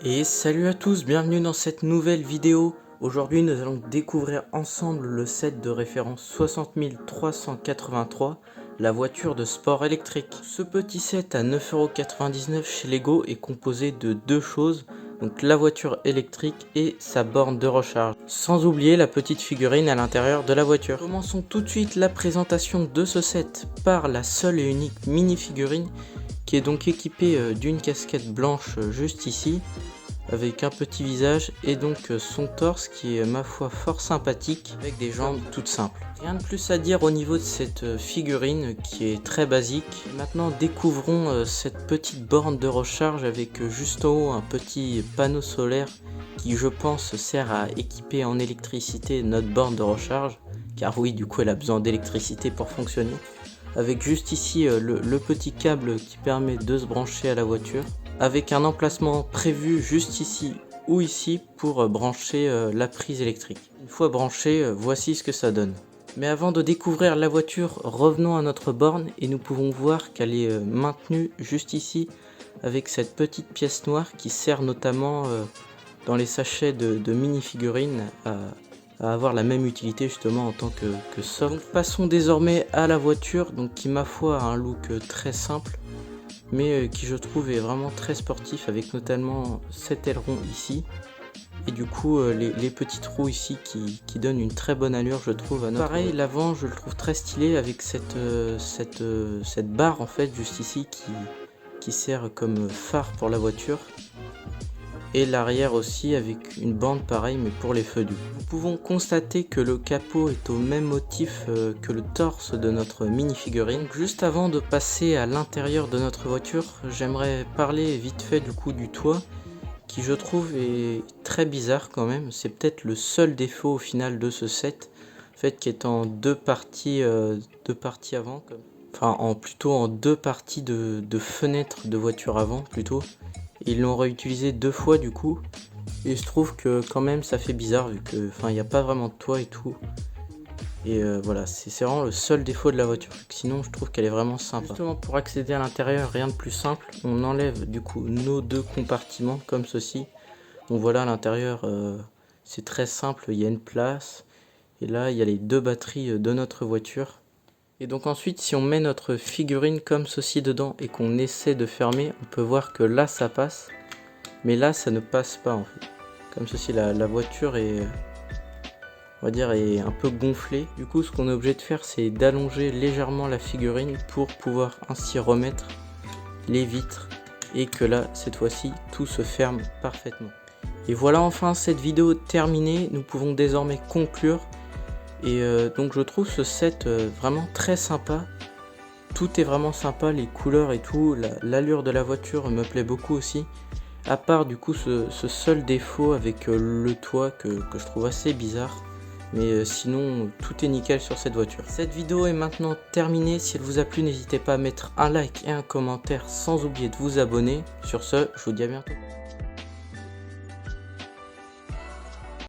Et salut à tous, bienvenue dans cette nouvelle vidéo. Aujourd'hui nous allons découvrir ensemble le set de référence 60 383, la voiture de sport électrique. Ce petit set à 9,99 € chez Lego est composé de deux choses, donc la voiture électrique et sa borne de recharge. Sans oublier la petite figurine à l'intérieur de la voiture. Commençons tout de suite la présentation de ce set par la seule et unique mini figurine qui est donc équipée d'une casquette blanche juste ici, avec un petit visage et donc son torse qui est ma foi fort sympathique avec des jambes toutes simples. Rien de plus à dire au niveau de cette figurine qui est très basique. Maintenant découvrons cette petite borne de recharge avec juste en haut un petit panneau solaire qui je pense sert à équiper en électricité notre borne de recharge, car oui du coup elle a besoin d'électricité pour fonctionner. Avec juste ici le petit câble qui permet de se brancher à la voiture, avec un emplacement prévu juste ici ou ici pour brancher la prise électrique. Une fois branché, voici ce que ça donne. Mais avant de découvrir la voiture, revenons à notre borne et nous pouvons voir qu'elle est maintenue juste ici avec cette petite pièce noire qui sert notamment dans les sachets de mini-figurines à avoir la même utilité justement en tant que socle. Donc passons désormais à la voiture, donc qui ma foi a un look très simple, mais qui je trouve est vraiment très sportif, avec notamment cet aileron ici, et du coup les petits trous ici qui donnent une très bonne allure je trouve à notre... Pareil, l'avant je le trouve très stylé avec cette barre en fait juste ici qui sert comme phare pour la voiture. Et l'arrière aussi avec une bande pareille mais pour les feux doux. Nous pouvons constater que le capot est au même motif que le torse de notre mini figurine. Juste avant de passer à l'intérieur de notre voiture, j'aimerais parler vite fait du coup du toit qui je trouve est très bizarre quand même. C'est peut-être le seul défaut au final de ce set, en fait qui est en deux parties avant, plutôt en deux parties de fenêtres de voiture avant plutôt. Ils l'ont réutilisé deux fois du coup, et je trouve que quand même ça fait bizarre vu que il n'y a pas vraiment de toit et tout. Et voilà, c'est vraiment le seul défaut de la voiture. Sinon je trouve qu'elle est vraiment sympa. Justement pour accéder à l'intérieur, rien de plus simple, on enlève du coup nos deux compartiments comme ceci. Donc voilà, à l'intérieur c'est très simple, il y a une place, et là il y a les deux batteries de notre voiture. Et donc ensuite si on met notre figurine comme ceci dedans et qu'on essaie de fermer, on peut voir que là ça passe, mais là ça ne passe pas en fait. Comme ceci, la voiture est, on va dire, est un peu gonflée. Du coup ce qu'on est obligé de faire c'est d'allonger légèrement la figurine pour pouvoir ainsi remettre les vitres et que là cette fois-ci tout se ferme parfaitement. Et voilà, enfin cette vidéo terminée, nous pouvons désormais conclure. Et donc je trouve ce set vraiment très sympa. Tout est vraiment sympa, les couleurs et tout, l'allure de la voiture me plaît beaucoup aussi. À part du coup ce seul défaut avec le toit que je trouve assez bizarre. Mais sinon tout est nickel sur cette voiture. Cette vidéo est maintenant terminée. Si elle vous a plu, n'hésitez pas à mettre un like et un commentaire sans oublier de vous abonner. Sur ce, je vous dis à bientôt.